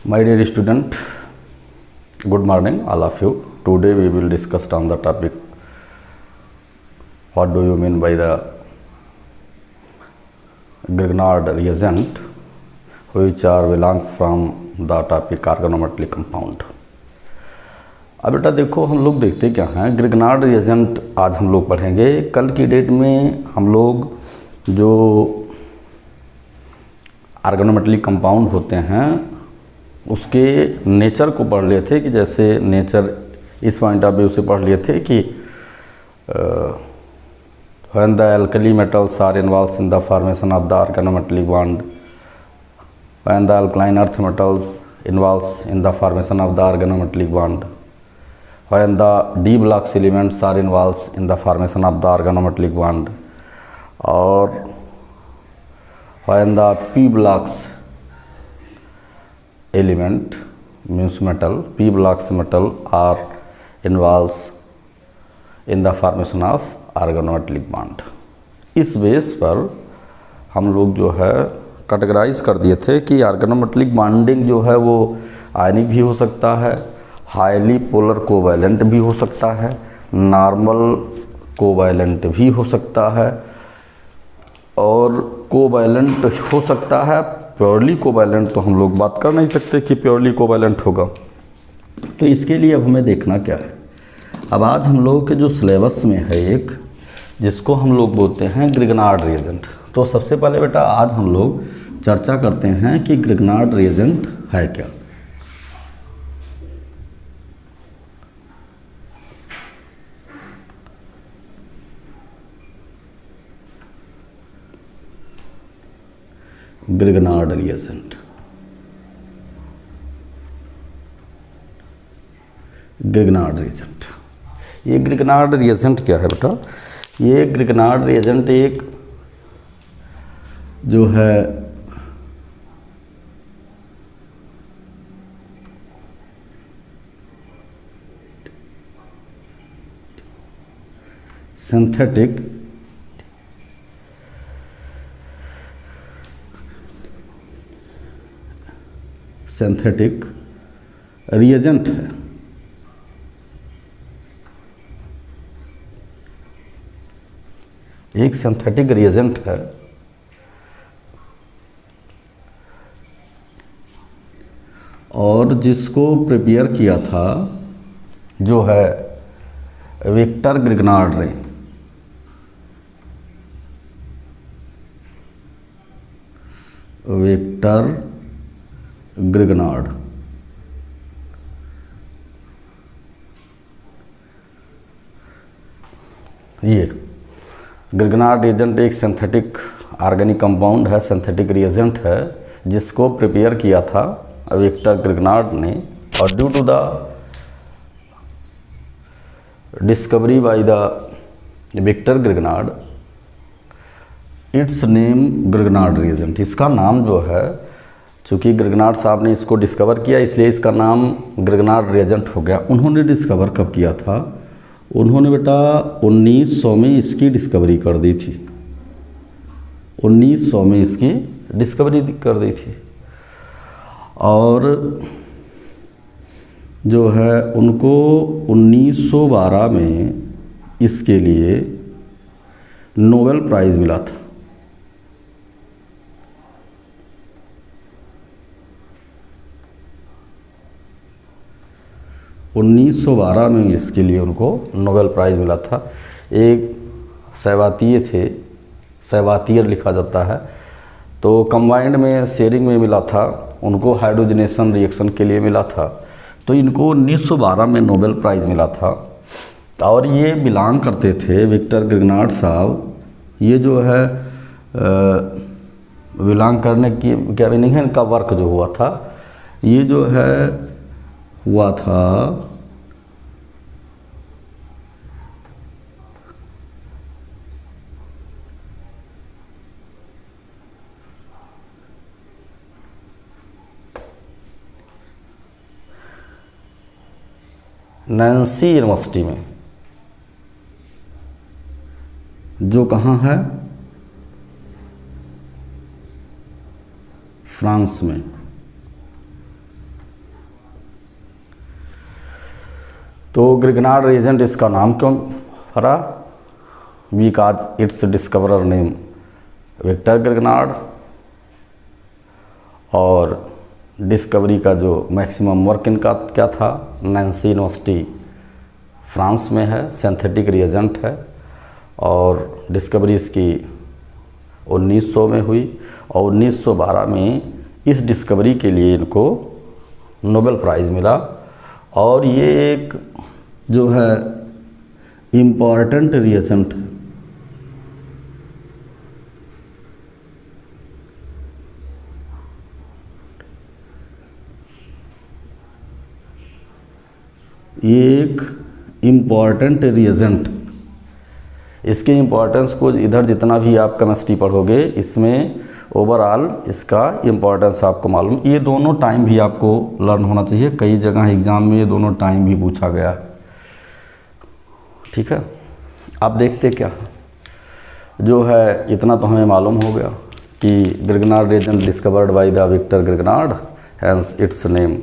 My dear student, good morning all of you. Today we will discuss on the topic what do you mean by the Grignard reagent which are belongs from the topic organometallic compound. अब बेटा देखो हम लोग देखते क्या हैं, Grignard reagent आज हम लोग पढ़ेंगे। कल की डेट में हम लोग जो ऑर्गेनोमेटेलिक कंपाउंड होते हैं उसके नेचर को पढ़ लिए थे कि जैसे नेचर इस पॉइंट ऑफ व्यू से पढ़ लिए थे कि when the alkali metals are involved in the formation of the organometallic bond, when the alkaline earth metals involves in the formation of the organometallic bond, when the D blocks elements are involved in the formation of the organometallic bond, or when the P blocks element means metal, P blocks metal are involved in the formation of organometallic bond. इस base पर हम लोग जो है categorise कर दिए थे कि ऑर्गेनोमेटेलिक बॉन्डिंग जो है वो आयनिक भी हो सकता है, हाईली पोलर कोवैलेंट भी हो सकता है, नॉर्मल कोवैलेंट भी हो सकता है और कोवैलेंट हो सकता है। प्योरली कोवैलेंट तो हम लोग बात कर नहीं सकते कि प्योरली कोवैलेंट होगा, तो इसके लिए अब हमें देखना क्या है। अब आज हम लोग के जो सिलेबस में है एक जिसको हम लोग बोलते हैं ग्रिग्नार्ड रिएजेंट। तो सबसे पहले बेटा आज हम लोग चर्चा करते हैं कि ग्रिग्नार्ड रिएजेंट है क्या। ग्रिग्नार्ड रिएजेंट, ग्रिग्नार्ड रिएजेंट, ये ग्रिग्नार्ड रिएजेंट क्या है बेटा? ये ग्रिग्नार्ड रिएजेंट एक जो है सिंथेटिक रिएजेंट है। एक सिंथेटिक रिएजेंट है और जिसको प्रिपेयर किया था जो है विक्टर ग्रिग्नार्ड ने। विक्टर ग्रिग्नार्ड ये ग्रिग्नार्ड रिएजेंट एक सिंथेटिक ऑर्गेनिक कंपाउंड है, सिंथेटिक रिएजेंट है जिसको प्रिपेयर किया था विक्टर ग्रिग्नार्ड ने। और due to the discovery by the Victor Grignard its name Grignard reagent. इसका नाम जो है, चूँकि ग्रिग्नार्ड साहब ने इसको डिस्कवर किया इसलिए इसका नाम ग्रिग्नार्ड रिएजेंट हो गया। उन्होंने डिस्कवर कब किया था? उन्होंने बेटा 1900 में इसकी डिस्कवरी कर दी थी। 1900 में इसकी डिस्कवरी कर दी थी और जो है उनको 1912 में इसके लिए नोबेल प्राइज़ मिला था। उन्नीस सौ 12 में इसके लिए उनको नोबेल प्राइज़ मिला था। एक सैवातीय थे, सैवातीय लिखा जाता है, तो कंबाइंड में शेयरिंग में मिला था उनको, हाइड्रोजनेशन रिएक्शन के लिए मिला था। तो इनको 1912 में नोबेल प्राइज़ मिला था और ये बिलोंग करते थे विक्टर ग्रिग्नार्ड साहब। ये जो है बिलोंग करने की क्या मीनिंग है, इनका वर्क जो हुआ था ये जो है हुआ था नैन्सी यूनिवर्सिटी में, जो कहाँ है? फ्रांस में। तो ग्रिगनार्ड रिएजेंट इसका नाम क्यों पड़ा? Because its discoverer name Victor Grignard, और डिस्कवरी का जो मैक्सिमम वर्क इनका क्या था, नैन्सी यूनिवर्सिटी फ्रांस में है, सिंथेटिक रिएजेंट है, और डिस्कवरी इसकी 1900 में हुई, और 1912 में इस डिस्कवरी के लिए इनको नोबेल प्राइज़ मिला। और ये एक जो है इम्पॉर्टेंट रिएजेंट है। ये एक इम्पॉर्टेंट रिएजेंट, इसके इम्पॉर्टेंस को इधर जितना भी आप केमिस्ट्री पढ़ोगे इसमें ओवरऑल इसका इम्पॉर्टेंस आपको मालूम। ये दोनों टाइम भी आपको लर्न होना चाहिए, कई जगह एग्ज़ाम में ये दोनों टाइम भी पूछा गया, ठीक है। आप देखते क्या जो है, इतना तो हमें मालूम हो गया कि Grignard reagent discovered by the Victor Grignard, hence its name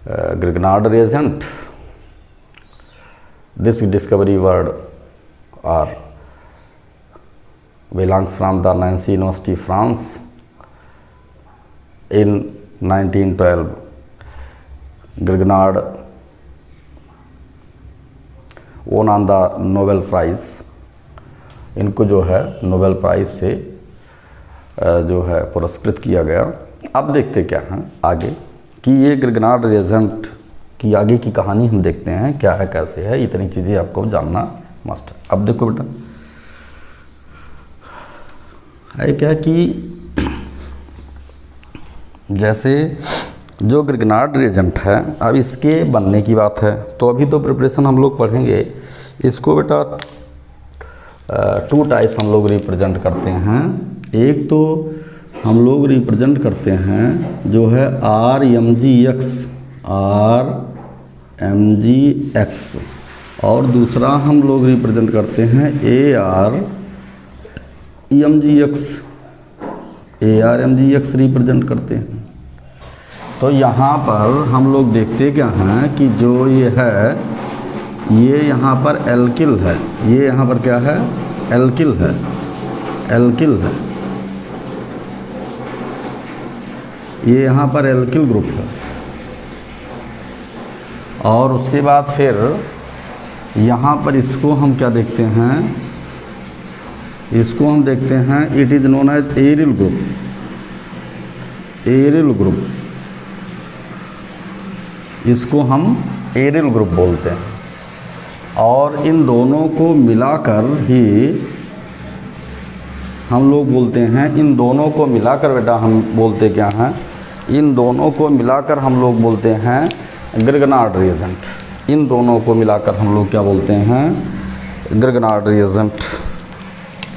Grignard reagent. This discovery word or belongs from the Nancy University, France in 1912. Grignard won on the Nobel Prize. इनको जो है नोबेल प्राइज़ से जो है पुरस्कृत किया गया। अब देखते क्या हैं आगे कि ये ग्रिगनार्ड रिएजेंट कि आगे की कहानी हम देखते हैं क्या है कैसे है, इतनी चीज़ें आपको जानना मस्ट है। अब देखो बेटा है क्या कि जैसे जो ग्रिगनार्ड रिएजेंट है, अब इसके बनने की बात है, तो अभी तो प्रिपरेशन हम लोग पढ़ेंगे इसको बेटा। 2 टाइप्स हम लोग रिप्रेजेंट करते हैं। एक तो हम लोग रिप्रेजेंट करते हैं जो है RMGX, और दूसरा हम लोग रिप्रेजेंट करते हैं ARMGX रिप्रेजेंट करते हैं। तो यहाँ पर हम लोग देखते क्या हैं कि जो ये है, ये यहाँ पर एल्किल है, ये यहाँ पर क्या है, एल्किल है, एल्किल है, ये यहाँ पर एल्किल ग्रुप है। और उसके बाद फिर यहाँ पर इसको हम क्या देखते हैं, इसको हम देखते हैं it is known as aryl group, aryl group, इसको हम एरिल ग्रुप बोलते हैं। और इन दोनों को मिलाकर ही हम लोग बोलते हैं, इन दोनों को मिलाकर बेटा हम बोलते क्या हैं, इन दोनों को मिलाकर हम लोग बोलते हैं ग्रिगनार्ड रिएजेंट। इन दोनों को मिलाकर हम लोग क्या बोलते हैं, ग्रिगनार्ड रिएजेंट।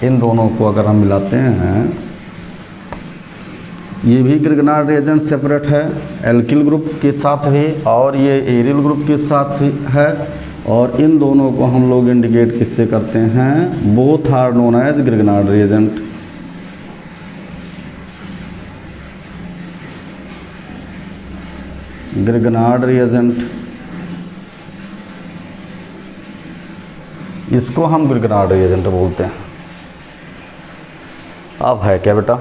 इन दोनों को अगर हम मिलाते हैं, ये भी ग्रिगनार्ड रिएजेंट सेपरेट है एल्किल ग्रुप के साथ भी, और ये एरिल ग्रुप के साथ भी है। और इन दोनों को हम लोग इंडिकेट किससे करते हैं, both are known as Grignard reagent. Grignard reagent, इसको हम ग्रिगनार्ड रिएजेंट बोलते हैं। अब है क्या बेटा,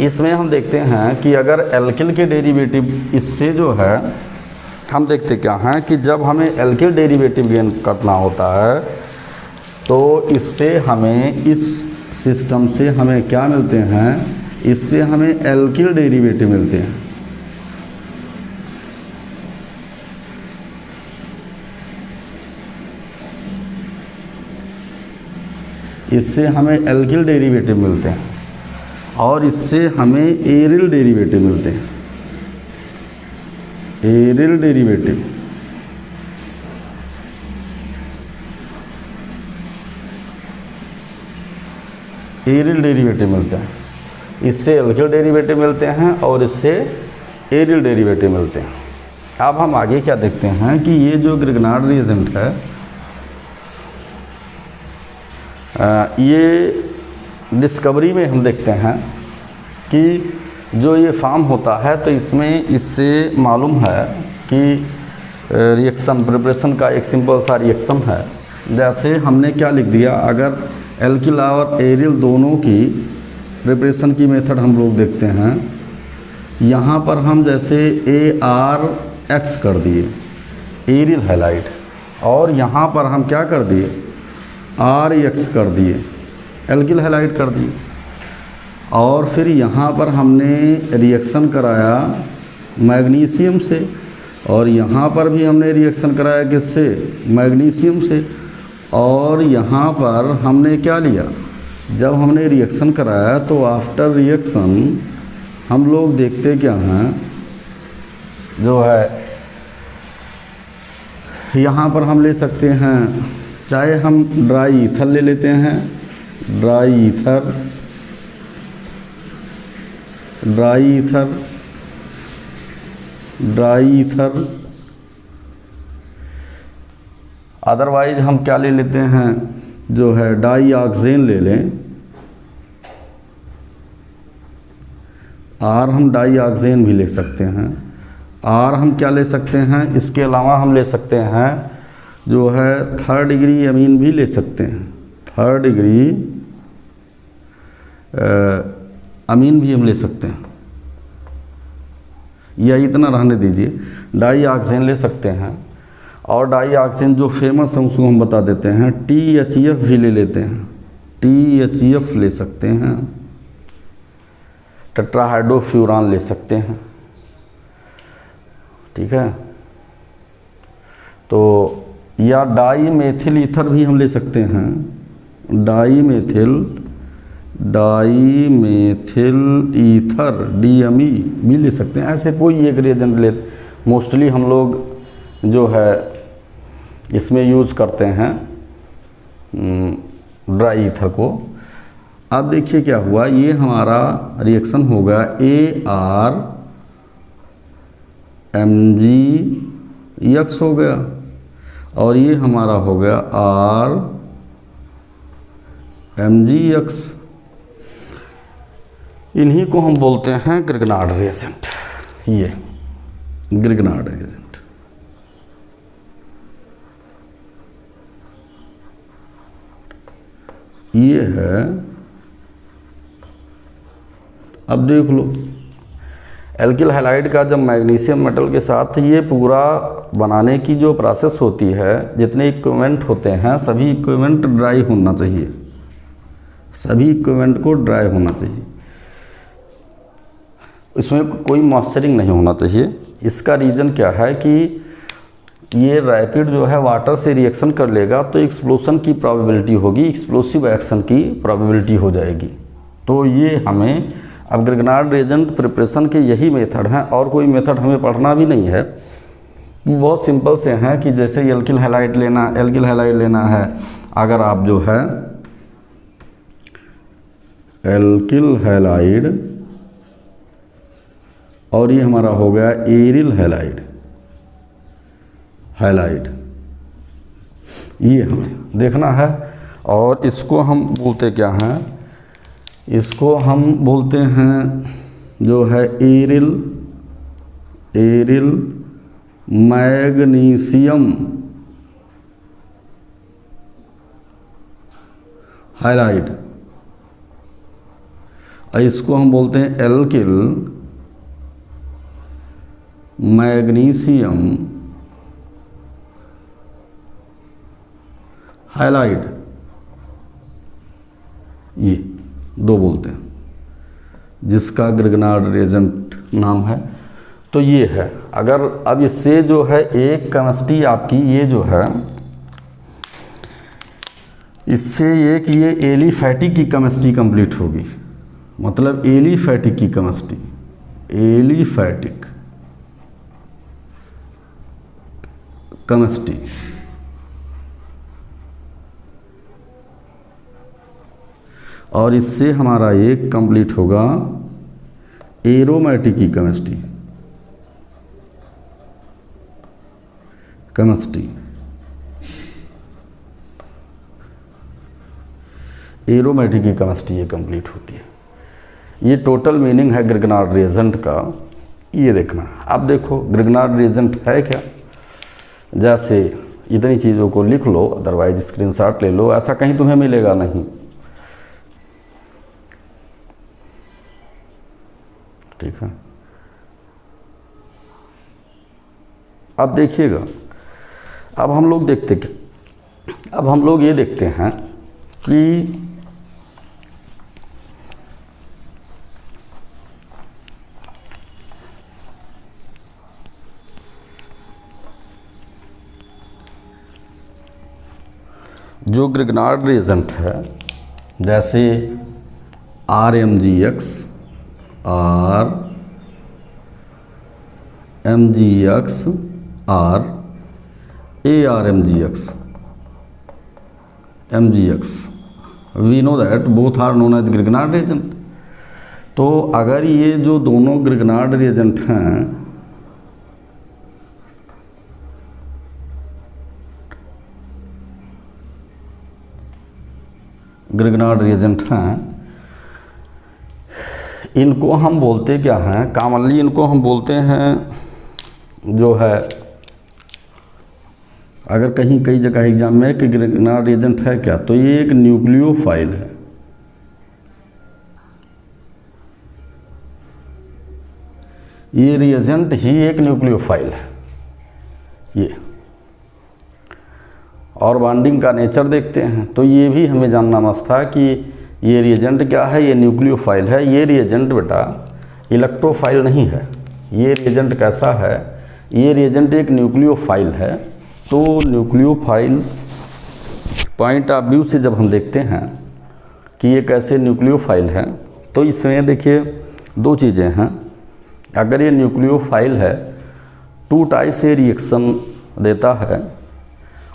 इसमें हम देखते हैं कि अगर एल्किल के डेरिवेटिव इससे जो है, हम देखते क्या हैं कि जब हमें एल्किल डेरिवेटिव गेन करना होता है तो इससे हमें, इस सिस्टम से हमें क्या मिलते हैं, इससे हमें एल्किल डेरिवेटिव मिलते हैं। इससे हमें एल्किल डेरिवेटिव मिलते हैं और इससे हमें एरिल डेरिवेटिव मिलते हैं, एरिल डेरिवेटिव। एरिल डेरिवेटिव मिलता है, इससे एल्किल डेरिवेटिव मिलते हैं और इससे एरिल डेरिवेटिव मिलते हैं। अब हम आगे क्या देखते हैं कि ये जो ग्रिगनार्ड रिएजेंट है, ये डिस्कवरी में हम देखते हैं कि जो ये फॉर्म होता है तो इसमें इससे मालूम है कि रिएक्शन प्रिपरेशन का एक सिंपल सा रिएक्शन है। जैसे हमने क्या लिख दिया, अगर एल्किल और एरिल दोनों की प्रिपरेशन की मेथड हम लोग देखते हैं, यहाँ पर हम जैसे ArX कर दिए एरिल हैलाइड, और यहाँ पर हम क्या कर दिए RX कर दिए एल्किल हैलाइड कर दिए, और फिर यहाँ पर हमने रिएक्शन कराया मैग्नीशियम से, और यहाँ पर भी हमने रिएक्शन कराया किससे, मैग्नीशियम से, और यहाँ पर हमने क्या लिया, जब हमने रिएक्शन कराया तो आफ्टर रिएक्शन हम लोग देखते क्या हैं, जो है यहाँ पर हम ले सकते हैं, चाहे हम ड्राई ईथर ले लेते हैं, dry ether, dry ether, dry ether, otherwise हम क्या ले लेते हैं, जो है डाई ऑक्सीजन ले लें, और हम डाई ऑक्सीजन भी ले सकते हैं, और हम क्या ले सकते हैं, इसके अलावा हम ले सकते हैं जो है थर्ड डिग्री अमीन भी ले सकते हैं, थर्ड डिग्री अमीन भी हम ले सकते हैं, या इतना रहने दीजिए, डाई ऑक्सीजन ले सकते हैं, और डाई ऑक्सीजन जो फेमस है उसको हम बता देते हैं, THF भी ले लेते हैं, THF ले सकते हैं, टेट्राहाइड्रोफ्यूरान ले सकते हैं, ठीक है। तो या डाई मेथिल ईथर भी हम ले सकते हैं, डाई मेथिल ईथर DME भी ले सकते हैं। ऐसे कोई एक रिएजेंट ले, मोस्टली हम लोग जो है इसमें यूज़ करते हैं ड्राई ईथर को। अब देखिए क्या हुआ, ये हमारा रिएक्शन होगा ArMgX हो गया, और ये हमारा हो गया RMgX। इन्हीं को हम बोलते हैं ग्रिग्नार्ड रिएजेंट, ये ग्रिग्नार्ड रिएजेंट। ये है, अब देख लो एल्किल हैलाइड का जब मैग्नीशियम मेटल के साथ ये पूरा बनाने की जो प्रोसेस होती है, जितने इक्विपमेंट होते हैं सभी इक्विपमेंट ड्राई होना चाहिए, सभी इक्विपमेंट को ड्राई होना चाहिए, इसमें कोई मॉइस्चरिंग नहीं होना चाहिए। इसका रीज़न क्या है कि ये रैपिड जो है वाटर से रिएक्शन कर लेगा तो एक्सप्लोशन की प्रोबेबिलिटी होगी, एक्सप्लोसिव एक्शन की प्रोबेबिलिटी हो जाएगी। तो ये हमें अब ग्रिग्नार्ड रिएजेंट प्रिपरेशन के यही मेथड हैं, और कोई मेथड हमें पढ़ना भी नहीं है, बहुत सिंपल से हैं कि जैसे एल्किल हैलाइड लेना है, अगर आप जो है एल्किल हैलाइड, और ये हमारा हो गया एरिल हैलाइड, ये हमें देखना है। और इसको हम बोलते क्या हैं, इसको हम बोलते हैं जो है एरिल मैग्नीशियम हैलाइड, और इसको हम बोलते हैं एल्किल मैग्नीशियम हैलाइड, ये दो बोलते हैं, जिसका ग्रिग्नार्ड रिएजेंट नाम है। तो ये है, अगर अब इससे जो है एक केमिस्ट्री आपकी ये जो है, इससे ये कि ये एलिफैटिक की केमिस्ट्री कंप्लीट होगी, मतलब एलिफैटिक की केमिस्ट्री, एलिफैटिक केमिस्ट्री, और इससे हमारा एक कंप्लीट होगा एरोमेटिक की केमिस्ट्री, एरोमेटिक की केमिस्ट्री ये कंप्लीट होती है। ये टोटल मीनिंग है ग्रिग्नार्ड रिएजेंट का, ये देखना। अब देखो ग्रिग्नार्ड रिएजेंट है क्या, जैसे इतनी चीज़ों को लिख लो, अदरवाइज स्क्रीनशॉट ले लो, ऐसा कहीं तुम्हें मिलेगा नहीं। ठीक है, अब देखिएगा, अब हम लोग ये देखते हैं कि जो ग्रिग्नार्ड रिएजेंट है, जैसे RMgX, RMgX, ARMgX, MgX, we know that both are known as Grignard reagent. तो अगर ये जो दोनों ग्रिग्नार्ड रिएजेंट हैं, ग्रिग्नार्ड रिएजेंट हैं, इनको हम बोलते क्या हैं, कॉमनली इनको हम बोलते हैं जो है, अगर कहीं कई जगह एग्जाम में कि ग्रिग्नार्ड रिएजेंट है क्या, तो ये एक न्यूक्लियोफाइल है। ये रिएजेंट ही एक न्यूक्लियोफाइल है ये। और बॉन्डिंग का नेचर देखते हैं, तो ये भी हमें जानना मस्त था कि ये रिएजेंट क्या है, ये न्यूक्लियोफाइल है। ये रिएजेंट बेटा इलेक्ट्रोफाइल नहीं है। ये रिएजेंट कैसा है, ये रिएजेंट एक न्यूक्लियोफाइल है। तो न्यूक्लियोफाइल पॉइंट ऑफ व्यू से जब हम देखते हैं कि ये कैसे न्यूक्लियोफाइल है, तो इसमें देखिए दो चीज़ें हैं। अगर ये न्यूक्लियोफाइल है, 2 टाइप से रिएक्शन देता है,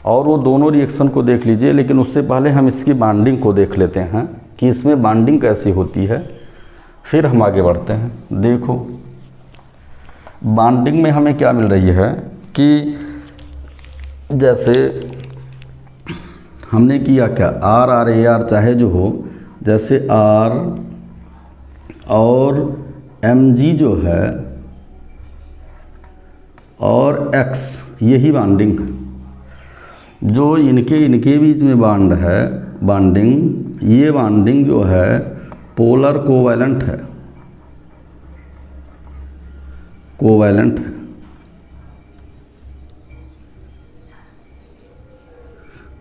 और वो दोनों रिएक्शन को देख लीजिए। लेकिन उससे पहले हम इसकी बॉन्डिंग को देख लेते हैं कि इसमें बॉन्डिंग कैसी होती है, फिर हम आगे बढ़ते हैं। देखो बॉन्डिंग में हमें क्या मिल रही है कि जैसे हमने किया क्या, RR चाहे जो हो, जैसे R और Mg जो है और X, यही बॉन्डिंग है। जो इनके बीच में बॉन्ड है, बॉन्डिंग, ये बॉन्डिंग जो है पोलर कोवैलेंट है, कोवैलेंट है।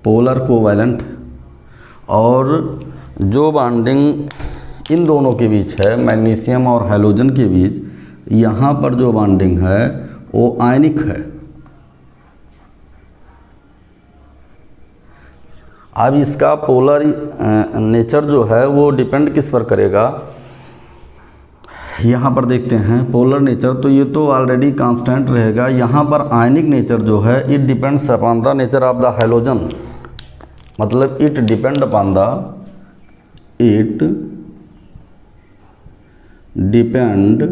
Polar covalent. और जो बॉन्डिंग इन दोनों के बीच है, मैग्नीशियम और हैलोजन के बीच, यहाँ पर जो बॉन्डिंग है वो आयनिक है। अब इसका पोलर नेचर जो है वो डिपेंड किस पर करेगा, यहाँ पर देखते हैं पोलर नेचर, तो ये तो ऑलरेडी कांस्टेंट रहेगा। यहाँ पर आयनिक नेचर जो है, it depends upon the nature of the halogen, मतलब it depend upon the, it depend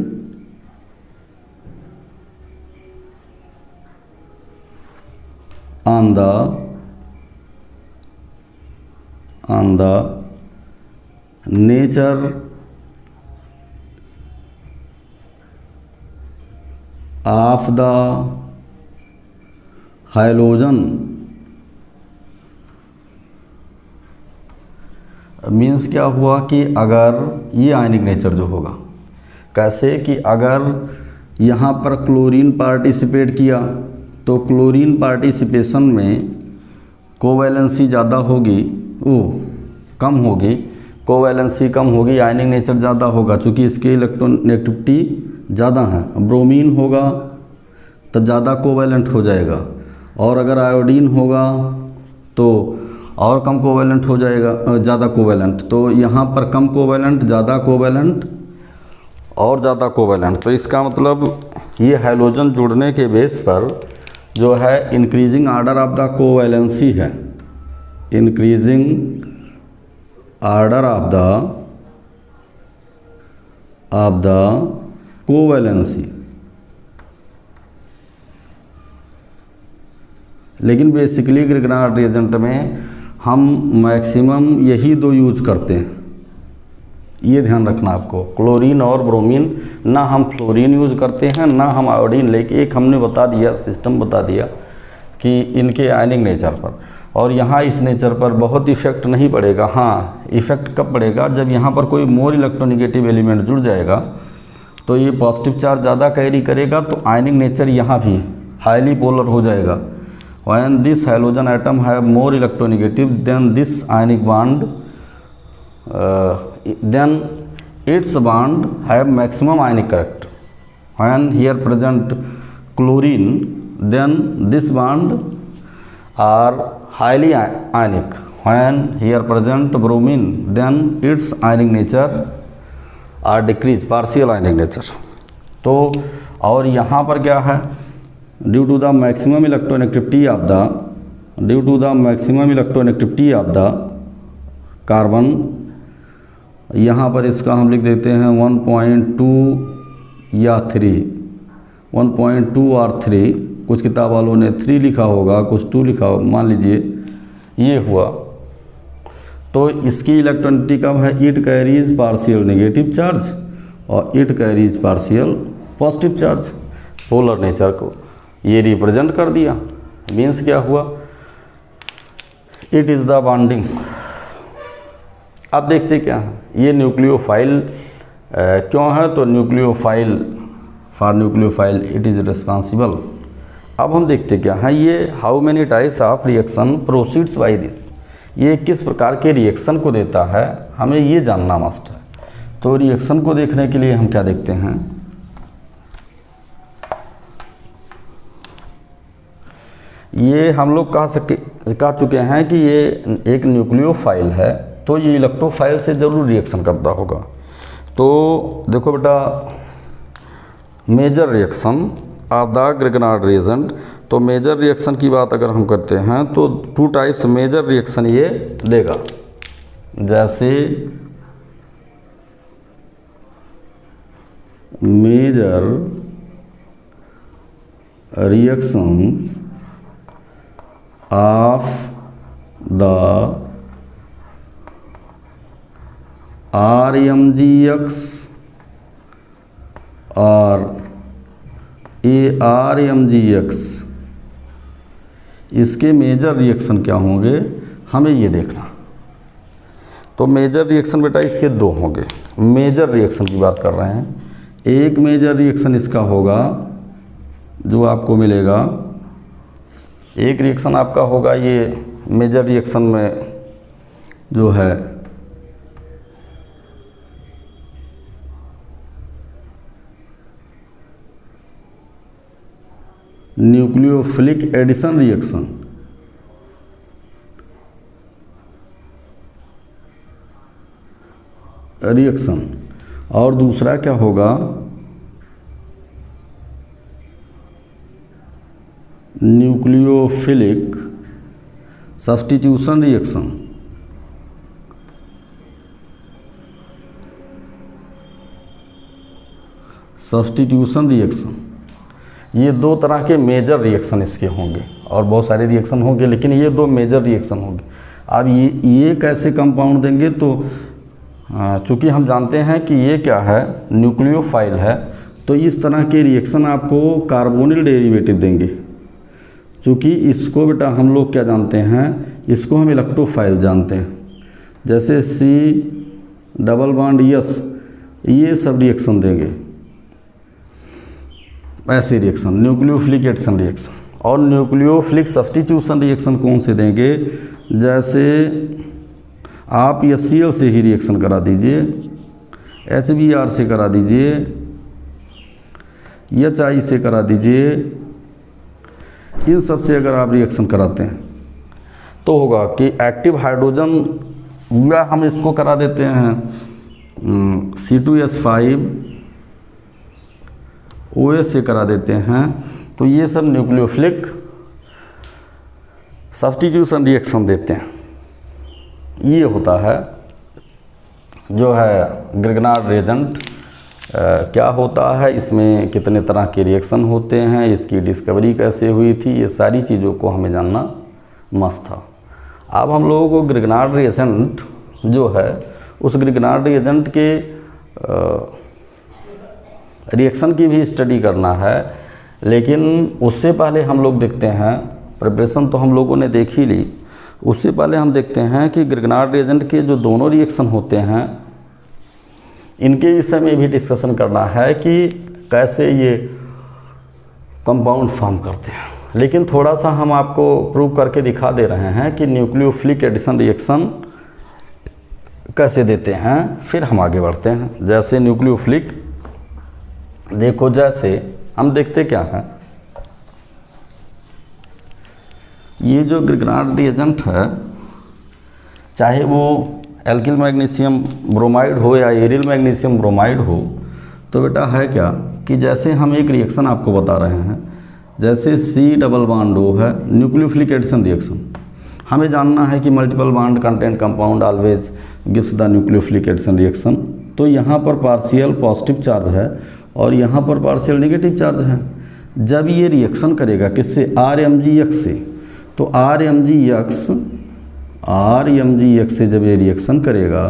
on the nature of the halogen. Means क्या हुआ कि अगर ये आयनिक नेचर जो होगा, कैसे कि अगर यहाँ पर क्लोरीन पार्टिसिपेट किया, तो क्लोरीन पार्टिसिपेशन में कोवैलेंसी ज़्यादा होगी, कम होगी, कोवैलेंसी कम होगी, आयनिक नेचर ज़्यादा होगा, चूँकि इसके इलेक्ट्रोनेगेटिविटी ज़्यादा है। ब्रोमीन होगा तो ज़्यादा कोवैलेंट हो जाएगा, और अगर आयोडीन होगा तो और कम कोवैलेंट हो जाएगा, ज़्यादा कोवैलेंट। तो यहाँ पर कम कोवैलेंट, ज़्यादा कोवैलेंट और ज़्यादा कोवैलेंट। तो इसका मतलब ये हैलोजन जुड़ने के बेस पर जो है increasing order of the covalency है, increasing order of the covalency. लेकिन बेसिकली ग्रिग्नार्ड रिएजेंट में हम मैक्सिमम यही दो यूज करते हैं, ये ध्यान रखना आपको, क्लोरीन और ब्रोमीन। ना हम फ्लोरीन यूज करते हैं, ना हम आयोडीन। लेके एक हमने बता दिया, सिस्टम बता दिया कि इनके आयनिक नेचर पर, और यहाँ इस नेचर पर बहुत इफेक्ट नहीं पड़ेगा। हाँ, इफेक्ट कब पड़ेगा? जब यहाँ पर कोई मोर इलेक्ट्रोनेगेटिव एलिमेंट जुड़ जाएगा तो ये पॉजिटिव चार्ज ज़्यादा कैरी करेगा, तो आयनिक नेचर यहाँ भी हाईली पोलर हो जाएगा। When this halogen atom have more electronegative than this ionic bond, then its bond have maximum ionic character. When here present chlorine, then this bond are highly ionic. When here present bromine, then its ionic nature are decreased, partial ionic nature. तो और यहाँ पर क्या है? Due to the maximum electronegativity of the carbon, यहाँ पर इसका हम लिख देते हैं 1.2 या 3, 1.2 और 3, कुछ किताब वालों ने 3 लिखा होगा, कुछ 2 लिखा होगा, मान लीजिए ये हुआ। तो इसकी इलेक्ट्रॉनिटी कब है? It carries partial negative charge और it carries partial positive charge. Polar nature को ये रिप्रेजेंट कर दिया। मीन्स क्या हुआ? It is the bonding. अब देखते क्या है ये न्यूक्लियोफाइल क्यों है? तो nucleophile, for nucleophile it is responsible. अब हम देखते क्या है ये how many types of reaction proceeds by this, ये किस प्रकार के रिएक्शन को देता है, हमें ये जानना मस्ट है। तो रिएक्शन को देखने के लिए हम क्या देखते हैं? ये हम लोग कह चुके हैं कि ये एक न्यूक्लियोफाइल है, तो ये इलेक्ट्रोफाइल से ज़रूर रिएक्शन करता होगा। तो देखो बेटा, major reaction of the Grignard reagent, तो मेजर रिएक्शन की बात अगर हम करते हैं तो 2 टाइप्स मेजर रिएक्शन ये देगा। जैसे major reaction of the RMGX और ARMGX, इसके मेजर रिएक्शन क्या होंगे हमें ये देखना। तो मेजर रिएक्शन बेटा इसके 2 होंगे। मेजर रिएक्शन की बात कर रहे हैं। एक मेजर रिएक्शन इसका होगा जो आपको मिलेगा, एक रिएक्शन आपका होगा ये मेजर रिएक्शन में जो है न्यूक्लियोफिलिक एडिशन रिएक्शन, और दूसरा क्या होगा? Nucleophilic substitution reaction. ये 2 तरह के मेजर रिएक्शन इसके होंगे, और बहुत सारे रिएक्शन होंगे, लेकिन ये 2 मेजर रिएक्शन होंगे। अब ये कैसे कंपाउंड देंगे? तो चूँकि हम जानते हैं कि ये क्या है, न्यूक्लियोफाइल है, तो इस तरह के रिएक्शन आपको कार्बोनिल डेरिवेटिव देंगे। चूँकि इसको बेटा हम लोग क्या जानते हैं, इसको हम इलेक्ट्रोफाइल जानते हैं। जैसे C++S, ये सब रिएक्शन देंगे, ऐसे रिएक्शन न्यूक्लियोफिलिक एडिशन रिएक्शन। और न्यूक्लियोफिलिक सब्स्टिट्यूशन रिएक्शन कौन से देंगे? जैसे आप HCl से ही रिएक्शन करा दीजिए, HBr से करा दीजिए, HI से करा दीजिए, इन सब से अगर आप रिएक्शन कराते हैं तो होगा कि एक्टिव हाइड्रोजन, या हम इसको करा देते हैं C2H5OH से करा देते हैं। तो ये सब न्यूक्लियोफिलिक सब्स्टिट्यूशन रिएक्शन देते हैं। ये होता है जो है ग्रिग्नार्ड रिएजेंट। क्या होता है, इसमें कितने तरह के रिएक्शन होते हैं, इसकी डिस्कवरी कैसे हुई थी, ये सारी चीज़ों को हमें जानना मस्त था। अब हम लोगों को ग्रिग्नार्ड रिएजेंट जो है, उस ग्रिग्नार्ड रिएजेंट के रिएक्शन की भी स्टडी करना है, लेकिन उससे पहले हम लोग देखते हैं प्रिपरेशन तो हम लोगों ने देख ही ली। उससे पहले हम देखते हैं कि ग्रिग्नार्ड रिएजेंट के जो दोनों रिएक्शन होते हैं इनके विषय में भी डिस्कशन करना है कि कैसे ये कंपाउंड फॉर्म करते हैं। लेकिन थोड़ा सा हम आपको प्रूव करके दिखा दे रहे हैं कि न्यूक्लियोफिलिक एडिशन रिएक्शन कैसे देते हैं, फिर हम आगे बढ़ते हैं। जैसे न्यूक्लियोफिलिक, देखो जैसे हम देखते क्या है, ये जो ग्रिग्नार्ड रिएजेंट है, चाहे वो एल्किल मैग्नीशियम ब्रोमाइड हो या एरिल मैग्नीशियम ब्रोमाइड हो, तो बेटा है क्या कि जैसे हम एक रिएक्शन आपको बता रहे हैं, जैसे C डबल बॉन्ड O है, न्यूक्लियोफिलिक एडिशन रिएक्शन, हमें जानना है कि multiple bond content compound always gives the nucleophilic addition reaction. तो यहाँ पर पार्शियल पॉजिटिव चार्ज है और यहाँ पर पार्शियल नेगेटिव चार्ज है। जब ये रिएक्शन करेगा किससे, RMgX से, तो RMgX से जब ये रिएक्शन करेगा,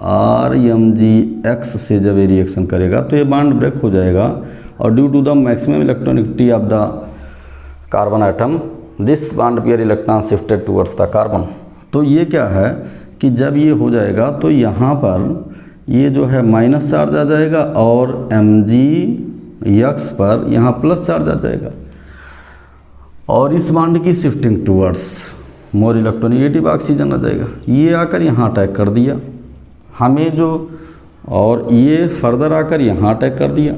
RMgX से जब ये रिएक्शन करेगा तो ये बॉन्ड ब्रेक हो जाएगा और due to the maximum electronegativity of the carbon atom this bond pair electron shifted towards the carbon. तो ये क्या है कि जब ये हो जाएगा तो यहाँ पर ये जो है माइनस चार्ज आ जाएगा और MgX पर यहाँ प्लस चार्ज आ जाएगा और इस बॉन्ड की shifting towards more electronegative oxygen आ जाएगा। ये आकर यहाँ अटैक कर दिया हमें जो, और ये फर्दर आकर यहाँ अटैक कर दिया।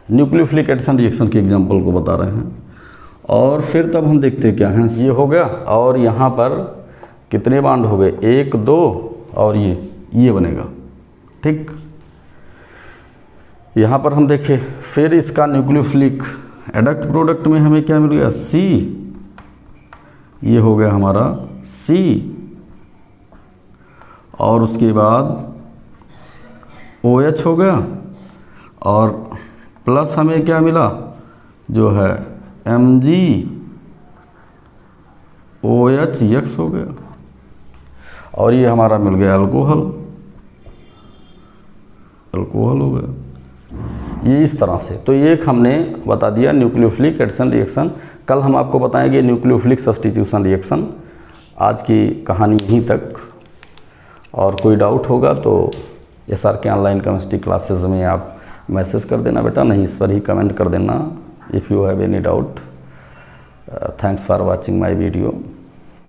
न्यूक्लियोफिलिक एडिशन रिएक्शन के एग्जांपल को बता रहे हैं। और फिर तब हम देखते क्या हैं, ये हो गया और यहाँ पर कितने बॉन्ड हो गए, 1 2 और ये बनेगा, ठीक। यहाँ पर हम देखें फिर इसका न्यूक्लियोफिलिक एडक्ट प्रोडक्ट में हमें क्या मिल गया, C, ये हो गया हमारा C, और उसके बाद OH हो गया और प्लस हमें क्या मिला जो है MgOH हो गया और ये हमारा मिल गया अल्कोहल हो गया। ये इस तरह से, तो ये एक हमने बता दिया न्यूक्लियोफिलिक एडिशन रिएक्शन। कल हम आपको बताएंगे न्यूक्लियोफिलिक सब्स्टिट्यूशन रिएक्शन। आज की कहानी यहीं तक, और कोई डाउट होगा तो SR के ऑनलाइन केमिस्ट्री क्लासेस में आप मैसेज कर देना बेटा, नहीं इस पर ही कमेंट कर देना if you have any doubt. Thanks for watching my video.